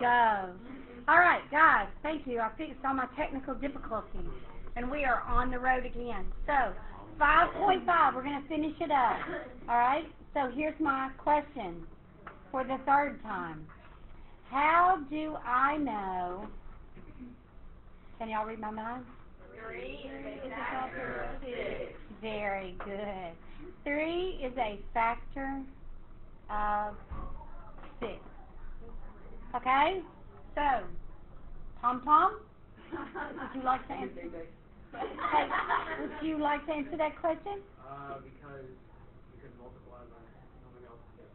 go. All right, guys, thank you. I fixed all my technical difficulties, and we are on the road again. So, 5.5, we're going to finish it up. All right, so here's my question for the third time. How do I know, can y'all read my mind? 3 is a factor of 6. Very good. 3 is a factor of 6. Okay? So, Tom, would you like to answer? Hey, would you like to answer that question? Because you can multiply by something else to get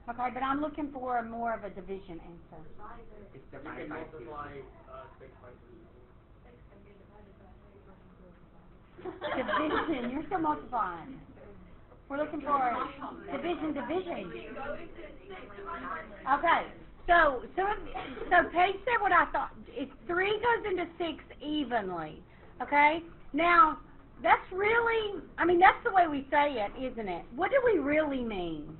3. Okay, but I'm looking for more of a division answer. It's divided by 2. Multiply 6 by 2. Division, you're still multiplying. We're looking for division. Okay, so Paige said what I thought. If 3 goes into 6 evenly, okay? Now, that's really, I mean, that's the way we say it, isn't it? What do we really mean?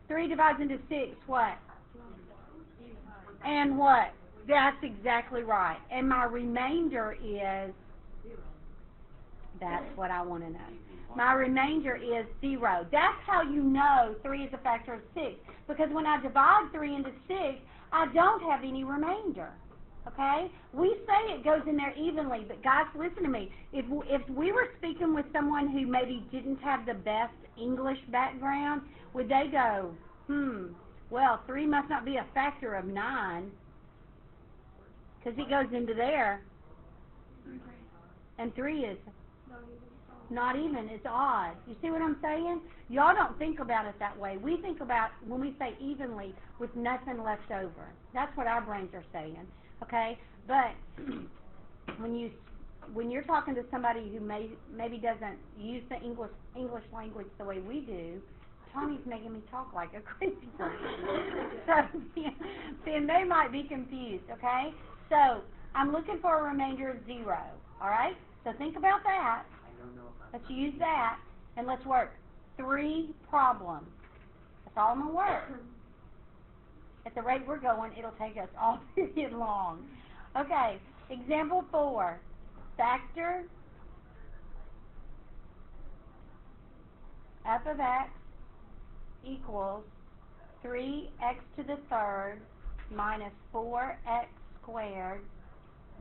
3 divides into 6, what? And what? That's exactly right. And my remainder is, that's what I want to know. My remainder is 0. That's how you know 3 is a factor of 6. Because when I divide 3 into 6, I don't have any remainder. Okay? We say it goes in there evenly, but guys, listen to me. If we were speaking with someone who maybe didn't have the best English background, would they go, well, 3 must not be a factor of 9, because it goes into there. And 3 is not even, it's odd. You see what I'm saying? Y'all don't think about it that way. We think about when we say evenly with nothing left over. That's what our brains are saying. Okay? But when you're talking to somebody who maybe doesn't use the English language the way we do, Tony's making me talk like a crazy person. So then they might be confused, okay? So I'm looking for a remainder of 0. All right? So think about that. Let's use that, and let's work 3 problems. That's all I'm going to work. At the rate we're going, it'll take us all period long. Okay, example 4. Factor f of x equals 3x to the third minus 4x squared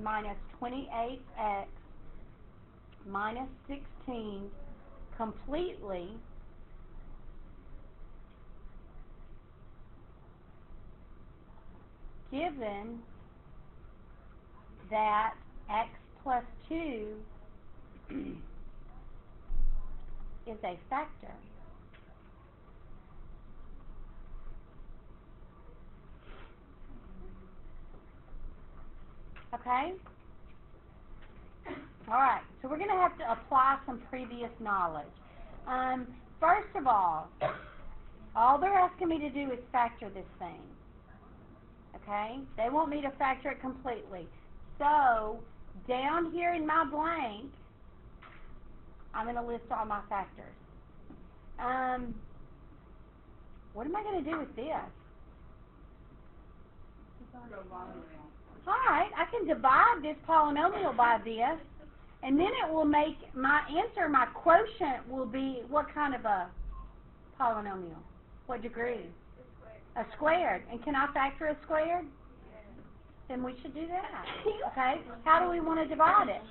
minus 28x minus 16 completely given that x plus 2 is a factor. Okay? All right, so we're going to have to apply some previous knowledge. First of all they're asking me to do is factor this thing. Okay? They want me to factor it completely. So, down here in my blank, I'm going to list all my factors. What am I going to do with this? All right, I can divide this polynomial by this, and then it will make my answer, my quotient will be what kind of a polynomial? What degree? A squared. And can I factor a squared? Then we should do that. Okay? How do we want to divide it?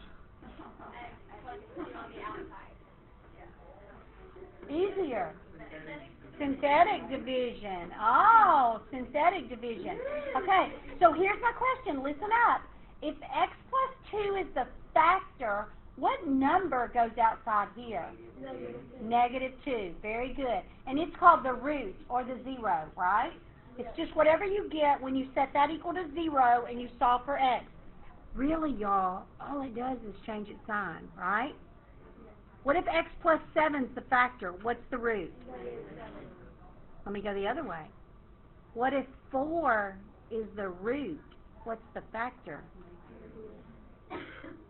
Easier. Synthetic division. Oh, synthetic division. Okay, so here's my question. Listen up. If x plus 2 is the factor, what number goes outside here? Negative 2. Very good. And it's called the root, or the 0, right? It's just whatever you get when you set that equal to 0 and you solve for x. Really, y'all, all it does is change its sign, right? What if x plus 7 is the factor? What's the root? Let me go the other way. What if 4 is the root? What's the factor?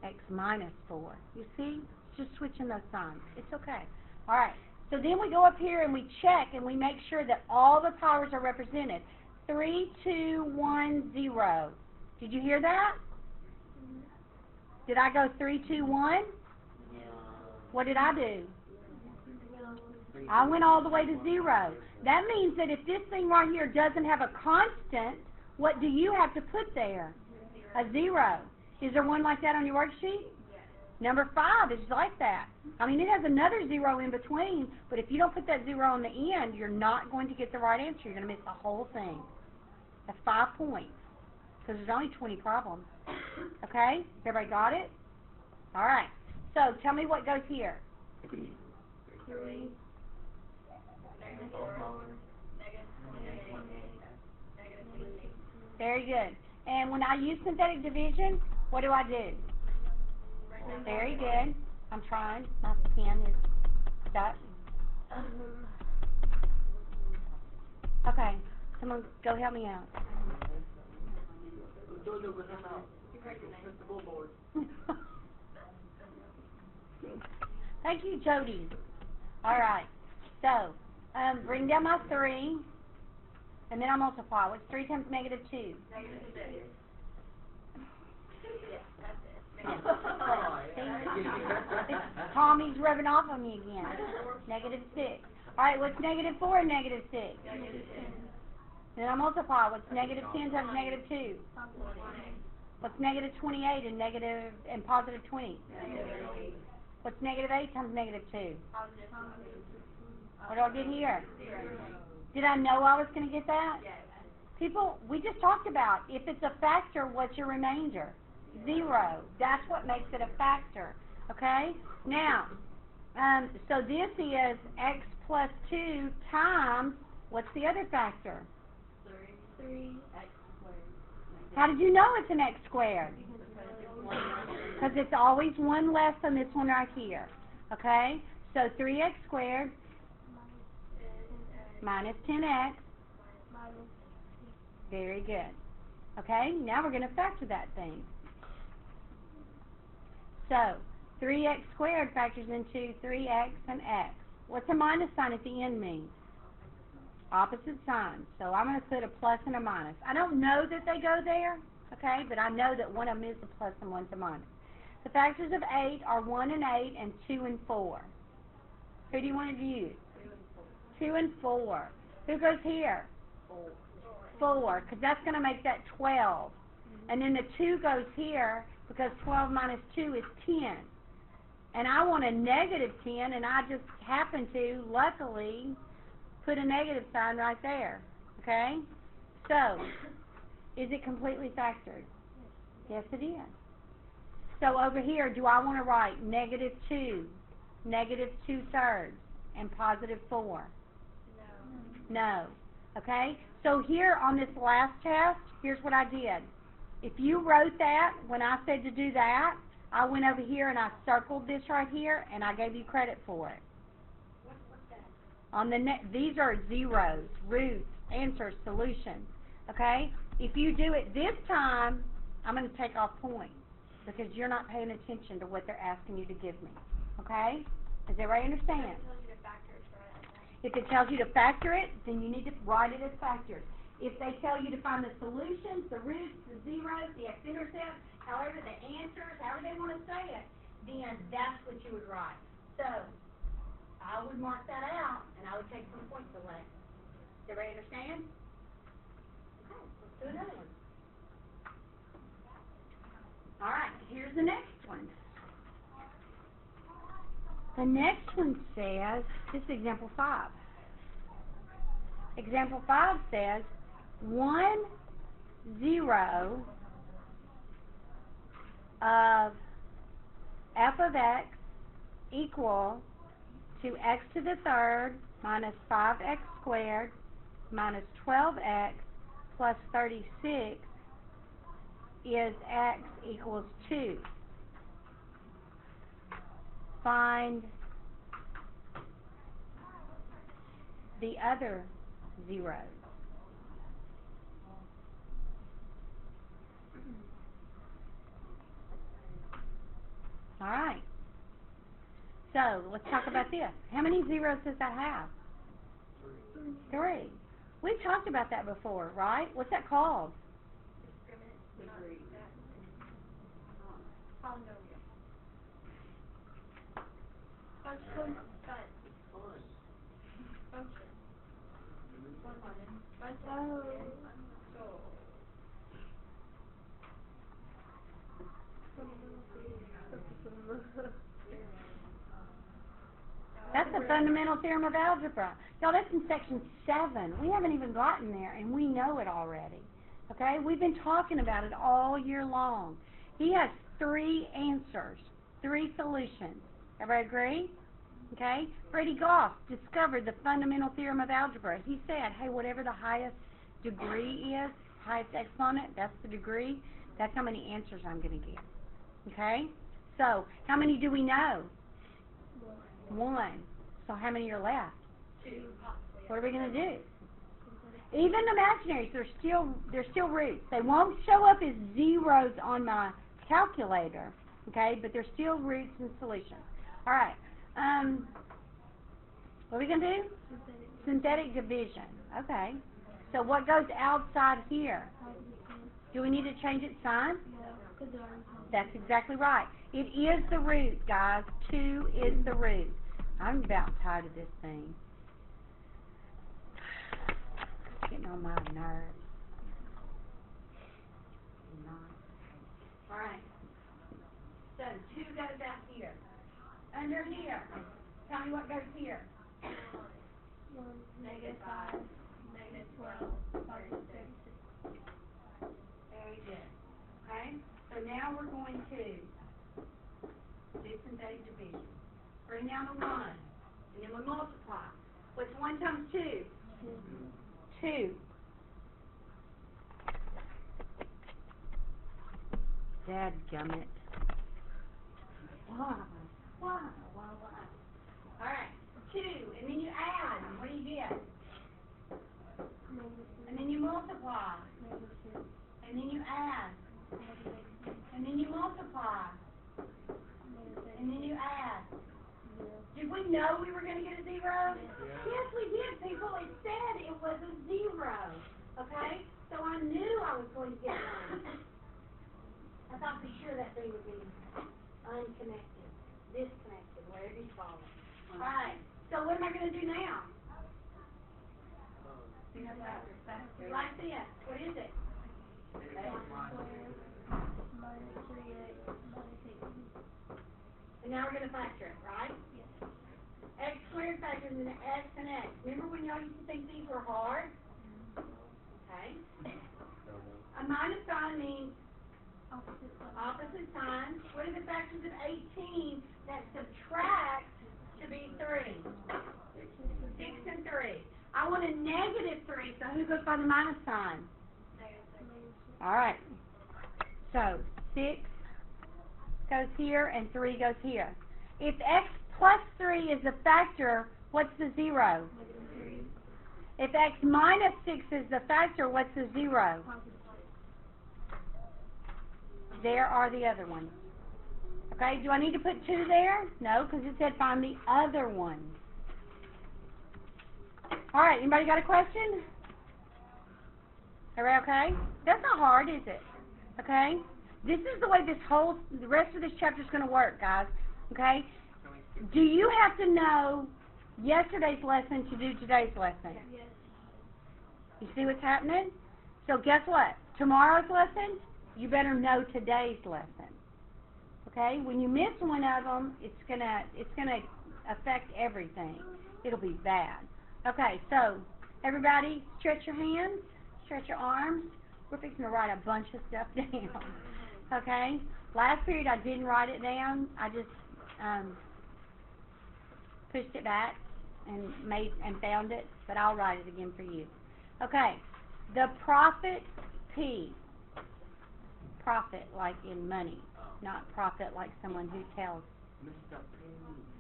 X minus 4. You see? It's just switching those signs. It's okay. All right. So then we go up here and we check and we make sure that all the powers are represented. 3, 2, 1, 0. Did you hear that? Did I go 3, 2, 1? What did I do? I went all the way to 0. That means that if this thing right here doesn't have a constant, what do you have to put there? A 0. Is there one like that on your worksheet? Number 5 is like that. I mean, it has another 0 in between, but if you don't put that 0 on the end, you're not going to get the right answer. You're going to miss the whole thing. That's 5 points, because there's only 20 problems. Okay? Everybody got it? All right. So tell me what goes here. 3. -4. -28. -16. Very good. And when I use synthetic division, what do I do? Very good. I'm trying. My pen is stuck. Okay. Someone go help me out. Thank you, Jody. All right. So, bring down my 3, and then I'll multiply. What's 3 times -2? -6. Yes, that's it. Tommy's rubbing off on me again. -6. All right, what's -4 and -6? Then I multiply. What's -10 times -2? What's -28 and positive 20? What's -8 times -2? What do I get here? 0. Did I know I was going to get that? Yes. People, we just talked about, if it's a factor, what's your remainder? 0. That's what makes it a factor. Okay? Now, so this is x plus 2 times, what's the other factor? 3. X squared. How did you know it's an x squared? Because it's always one less than this one right here. Okay? So 3x squared minus 10x. Very good. Okay? Now we're going to factor that thing. So 3x squared factors into 3x and x. What's a minus sign at the end mean? Opposite signs. So I'm going to put a plus and a minus. I don't know that they go there, okay, but I know that one of them is a plus and one's a minus. The factors of 8 are 1 and 8 and 2 and 4. Who do you want to use? 2 and 4. Who goes here? 4, because that's going to make that 12. And then the 2 goes here because 12 minus 2 is 10. And I want a -10, and I just happen to, luckily, put a negative sign right there. Okay? So, is it completely factored? Yes, it is. So over here, do I want to write -2, -2/3, and positive 4? No. Okay? So here on this last test, here's what I did. If you wrote that, when I said to do that, I went over here and I circled this right here, and I gave you credit for it. On the these are zeros, roots, answers, solutions. Okay? If you do it this time, I'm going to take off points because you're not paying attention to what they're asking you to give me. Okay? Does everybody understand? If it tells you to factor it, then you need to write it as factors. If they tell you to find the solutions, the roots, the zeros, the x-intercepts, however the answers, however they want to say it, then that's what you would write. So, I would mark that out, and I would take some points away. Does everybody understand? Okay, let's do another one. All right, here's the next one. The next one says, this is example 5. Example 5 says, 1, 0 of f of x equal to x to the third minus 5x squared minus 12x plus 36 is x equals 2. Find the other zeros. All right. So let's talk about this. How many zeros does that have? 3. We've talked about that before, right? What's that called? Discriminant. Polynomial. Function. That's the fundamental theorem of algebra. Y'all, that's in section 7. We haven't even gotten there, and we know it already. Okay? We've been talking about it all year long. He has 3 answers, 3 solutions. Everybody agree? Okay? Freddie Goff discovered the fundamental theorem of algebra. He said, hey, whatever the highest degree is, highest exponent, that's the degree, that's how many answers I'm going to get. Okay? So, how many do we know? 1. So how many are left? 2. What are we going to do? Even imaginaries, they're still roots. They won't show up as zeros on my calculator, okay? But they're still roots and solutions. All right. What are we going to do? Synthetic division. Okay. So what goes outside here? Do we need to change its sign? That's exactly right. It is the root, guys. 2 is the root. I'm about tired of this thing. It's getting on my nerves. All right. So 2 goes out here. Under here. Tell me what goes here. Negative 5. Negative 12. Positive 36. Very good. Okay? So now we're going to do synthetic division. Bring down the 1. And then we multiply. What's 1 times 2? 2. Dadgummit. Why? Why? All right. 2. And then you add. What do you get? And then you multiply. And then you add. And then you multiply. And then you add. Did we know we were going to get a 0? Yes, we did, people. It said it was a 0. Okay? So I knew I was going to get 1. I thought for sure that thing would be unconnected, disconnected, whatever you call it. All right. So what am I going to do now? Like this. What is it? And now we're going to factor it, right? Yes. X squared factors into x and x. Remember when y'all used to think these were hard? Okay. A minus sign means opposite sign. What are the factors of 18 that subtract to be 3? 6 and 3. I want a negative 3, so who goes by the minus sign? All right. So 6 goes here and 3 goes here. If x plus 3 is a factor, what's the 0? If x minus 6 is the factor, what's the 0? There are the other ones. Okay, do I need to put 2 there? No, because it said find the other ones. All right, anybody got a question? Everybody okay? That's not hard, is it? Okay? This is the way the rest of this chapter is going to work, guys. Okay? Do you have to know yesterday's lesson to do today's lesson? Yes. You see what's happening? So guess what? Tomorrow's lesson, you better know today's lesson. Okay? When you miss one of them, it's gonna affect everything. It'll be bad. Okay, so everybody, stretch your hands, stretch your arms. We're fixing to write a bunch of stuff down. Okay? Last period I didn't write it down. I just pushed it back and found it, but I'll write it again for you. Okay. The profit P. Profit like in money, not profit like someone who tells. Mr.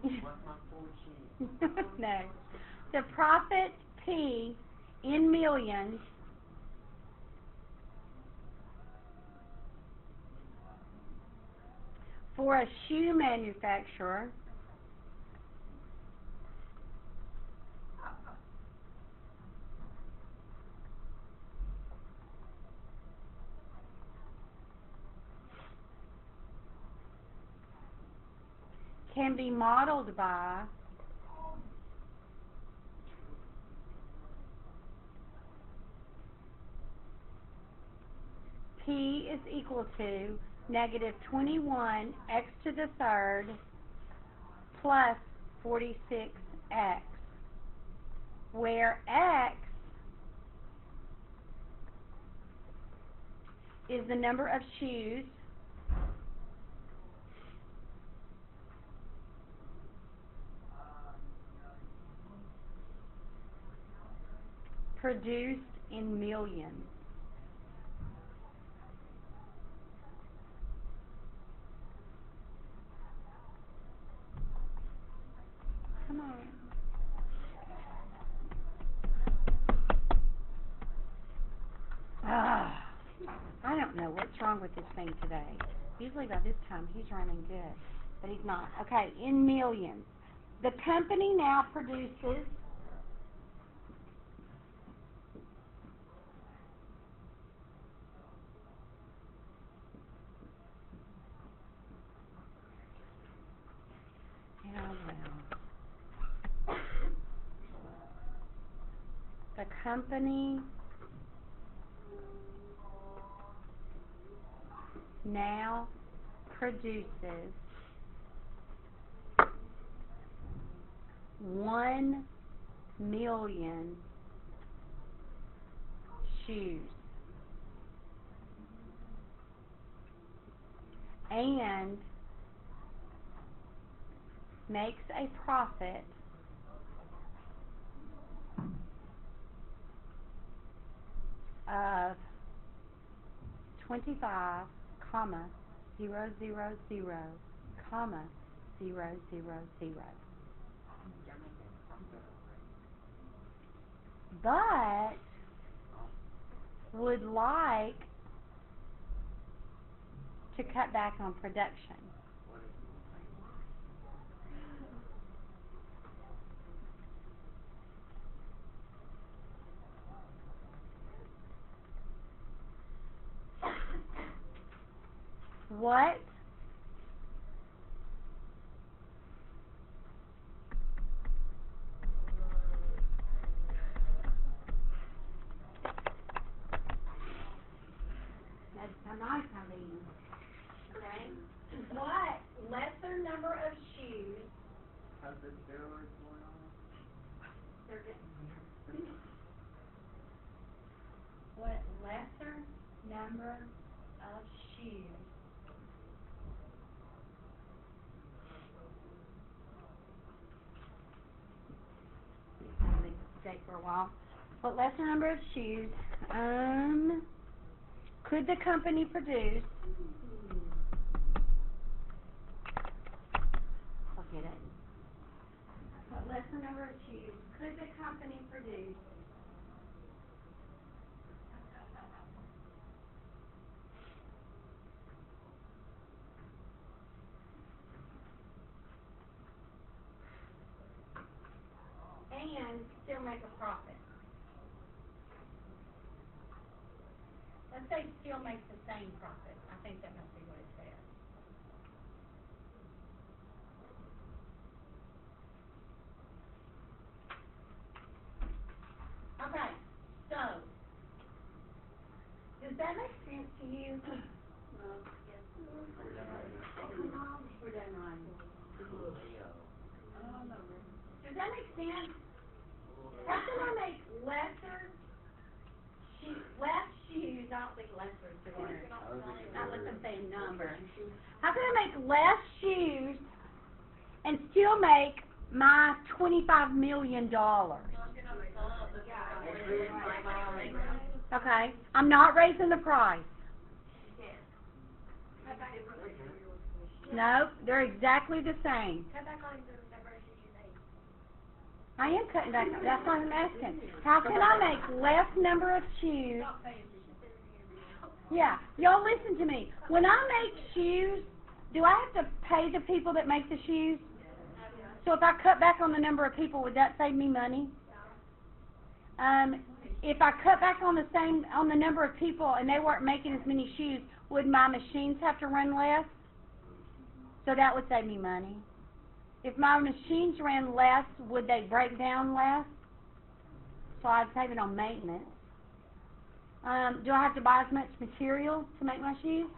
P, what's my fortune? No. The profit P in millions for a shoe manufacturer can be modeled by P is equal to negative 21 x to the third plus 46x, where x is the number of shoes produced in millions. Come on. I don't know what's wrong with this thing today. Usually by this time he's running good, but he's not. Okay, in millions. The company now produces the company now produces 1 million shoes and makes a profit of 25, 000, 000. But would like to cut back on production. What that's a nice idea. Okay. What lesser number of shoes How's the steroids going on? they're getting? What lesser number of shoes for a while. What lesser number of shoes could the company produce? I'll get it. What lesser number of shoes could the company produce and still make a profit? Let's say still makes the same profit. I think that must be what it says. Okay, so does that make sense to you? Yes. We're done right. Does that make sense? How can I make less shoes? I don't think lesser is the word. Not let them say a number. How can I make less shoes and still make my $25 million? Okay, I'm not raising the price. No, they're exactly the same. I am cutting back. That's what I'm asking. How can I make less number of shoes? Yeah, y'all listen to me. When I make shoes, do I have to pay the people that make the shoes? So if I cut back on the number of people, would that save me money? If I cut back on the number of people and they weren't making as many shoes, would my machines have to run less? So that would save me money. If my machines ran less, would they break down less? So I'd save it on maintenance. Do I have to buy as much material to make my shoes?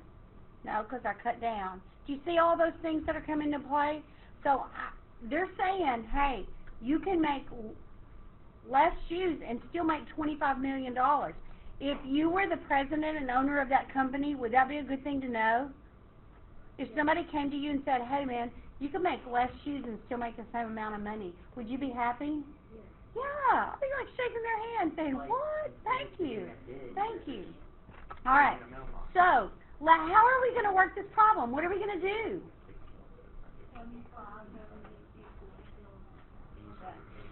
No, because I cut down. Do you see all those things that are coming into play? So they're saying, hey, you can make less shoes and still make $25 million. If you were the president and owner of that company, would that be a good thing to know? If somebody came to you and said, hey, man, you can make less shoes and still make the same amount of money, would you be happy? Yeah, I'd be like shaking their hand saying, what? Thank you. Thank you. All right. So, how are we going to work this problem? What are we going to do?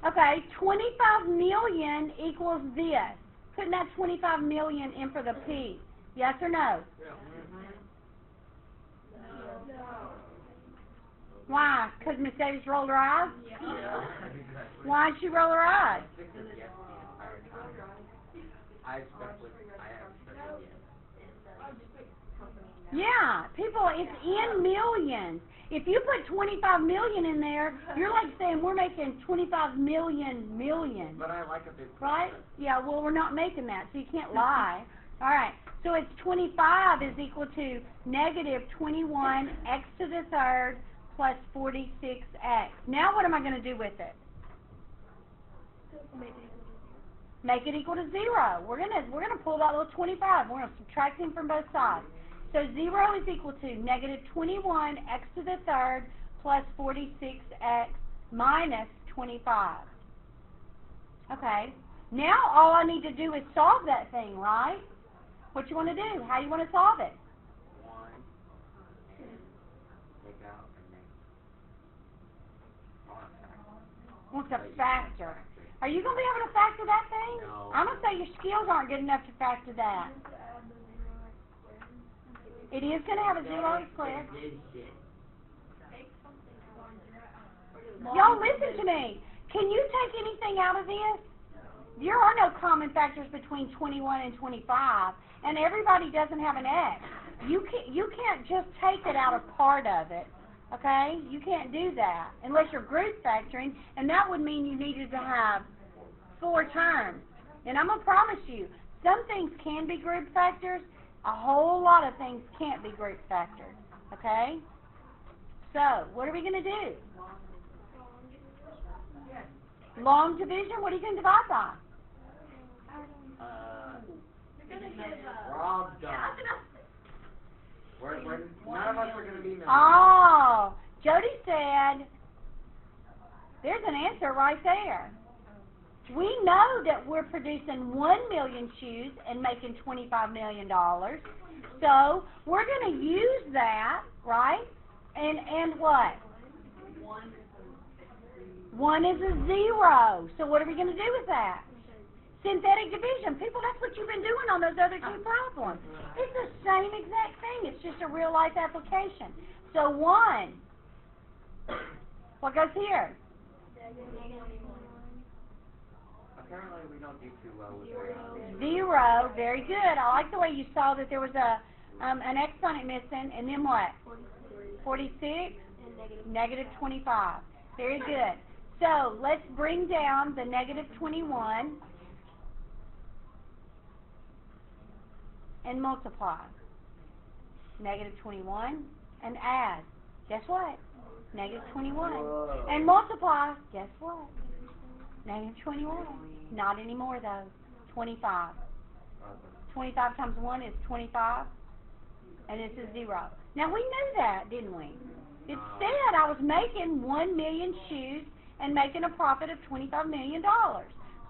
Okay, 25 million equals this. Putting that 25 million in for the P. Yes or no? Why? Because Miss Davis rolled her eyes? Why did she roll her eyes? Yeah, people, it's in millions. If you put 25 million in there, you're like saying we're making 25 million. But I like a big Right? Yeah, well, we're not making that, so you can't lie. All right, so it's 25 is equal to negative 21 x to the third plus 46x. Now what am I going to do with it? Make it equal to 0. We're gonna pull that little 25. We're gonna subtract him from both sides. So 0 is equal to negative 21 x to the third plus 46x minus 25. Okay. Now all I need to do is solve that thing, right? What you want to do? How you want to solve it? 1. Take out and make. What's a factor? Are you going to be able to factor that thing? No. I'm going to say your skills aren't good enough to factor that. It is going to have a 0 square. Y'all listen to me. Can you take anything out of this? There are no common factors between 21 and 25, and everybody doesn't have an x. You can't just take it out of part of it, okay? You can't do that unless you're group factoring, and that would mean you needed to have 4 terms. And I'm going to promise you, some things can be group factors. A whole lot of things can't be group factored, okay? So, what are we going to do? Long division, what are you going to divide by? We're all done. None of us are going to be millionaires. Oh, Jody said, there's an answer right there. We know that we're producing 1 million shoes and making $25 million. So, we're going to use that, right? And what? 1 is a 0. So what are we going to do with that? Synthetic division. People, that's what you've been doing on those other 2 problems. It's the same exact thing. It's just a real-life application. So 1. What goes here? Apparently we don't do too well with that. 0. Very good. I like the way you saw that there was an exponent missing. And then what? 46? Negative 25. Very good. So let's bring down the negative 21 and multiply. Negative 21 and add. Guess what? Negative 21. Whoa. And multiply. Guess what? Negative 21. Not anymore though. 25. 25 times 1 is 25. And this is 0. Now we knew that, didn't we? It said I was making 1 million shoes and making a profit of $25 million.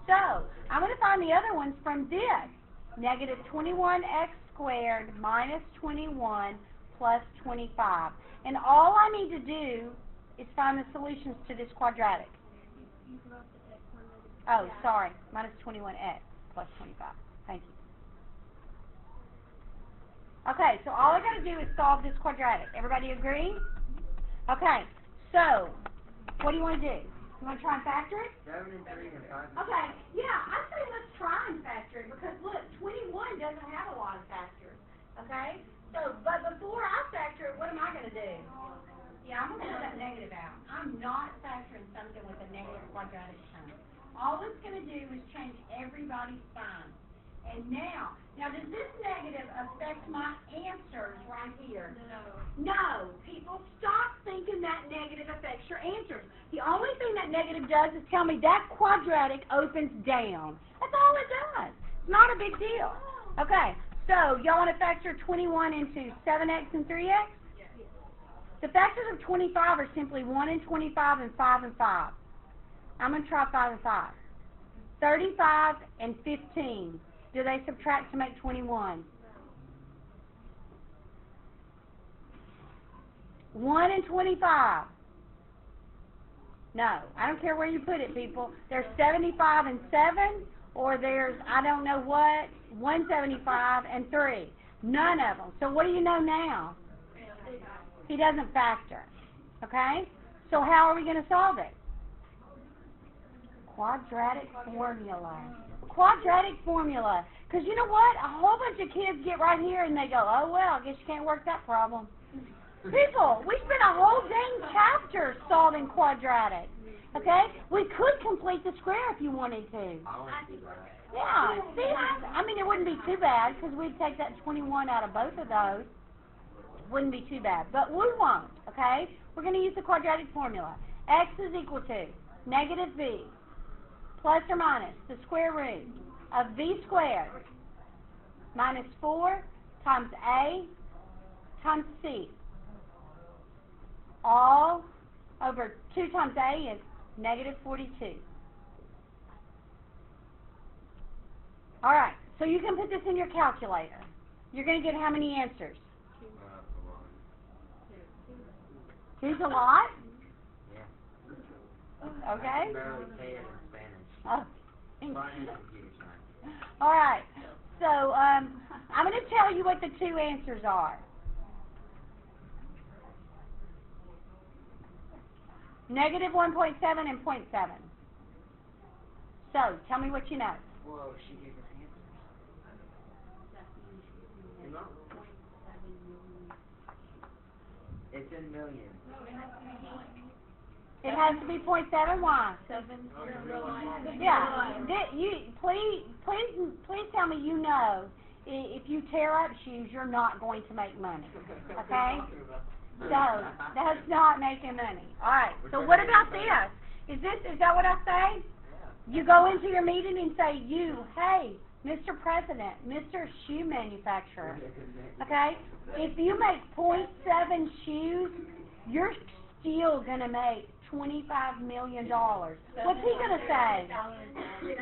So, I'm going to find the other ones from this. Negative 21x squared minus 21 plus 25. And all I need to do is find the solutions to this quadratic. Oh, sorry. Minus 21x plus 25. Thank you. Okay, so all I got to do is solve this quadratic. Everybody agree? Okay, so what do you want to do? You want to try and factor it? 7 and 3 and 5. Okay, yeah, I say let's try and factor it because look, 21 doesn't have a lot of factors. Okay, so but before I factor it, what am I going to do? Yeah, I'm going to put that negative negative out. I'm not factoring something with a negative quadratic sign. All it's going to do is change everybody's sign. And now does this negative affect my answers right here? No. People, stop thinking that negative affects your answers. The only thing that negative does is tell me that quadratic opens down. That's all it does. It's not a big deal. Okay, so y'all want to factor 21 into 7x and 3x? Yes. The factors of 25 are simply 1 and 25 and 5 and 5. I'm going to try 5 and 5. 35 and 15. Do they subtract to make 21? 1 and 25. No, I don't care where you put it, people. There's 75 and 7, or there's, I don't know what, 175 and 3. None of them. So what do you know now? He doesn't factor. Okay? So how are we going to solve it? Quadratic formula. Quadratic formula. Because you know what? A whole bunch of kids get right here and they go, oh, well, I guess you can't work that problem. People, we spent a whole dang chapter solving quadratic. Okay? We could complete the square if you wanted to. Yeah. See, I mean, it wouldn't be too bad because we'd take that 21 out of both of those. Wouldn't be too bad. But we won't. Okay? We're going to use the quadratic formula. X is equal to negative v plus or minus the square root of v squared minus 4 times a times c. All over 2 times a is negative 42. All right, so you can put this in your calculator. You're going to get how many answers? Two's a lot? Yeah. Okay. I can barely say it in Spanish. Oh. Fine, computer science. All right, so I'm going to tell you what the two answers are. Negative 1.7 and 0.7. So, tell me what you know. Whoa, she gave us answers. It's in millions. It has to be 0.7. Why? Yeah. Please tell me you know if you tear up shoes, you're not going to make money. Okay? So that's not making money. All right. So what about this? Is that what I say? You go into your meeting and say, hey, Mr. President, Mr. Shoe Manufacturer. Okay? If you make 0.7 shoes, you're still going to make $25 million. What's he going to say? He's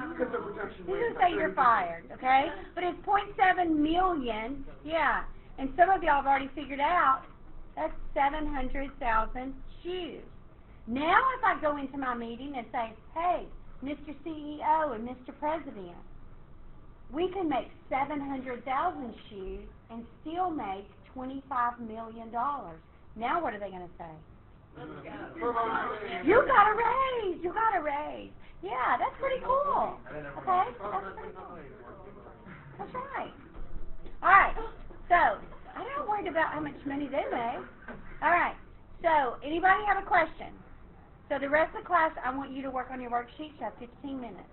going to say you're fired, okay? But it's 0.7 million, yeah. And some of y'all have already figured out that's 700,000 shoes. Now if I go into my meeting and say, hey, Mr. CEO and Mr. President, we can make 700,000 shoes and still make $25 million. Now what are they going to say? You got a raise. You got a raise. Yeah, that's pretty cool. Okay? That's pretty cool. That's right. All right. So, I'm not worried about how much money they make. All right. So, anybody have a question? So, the rest of the class, I want you to work on your worksheets. You have 15 minutes.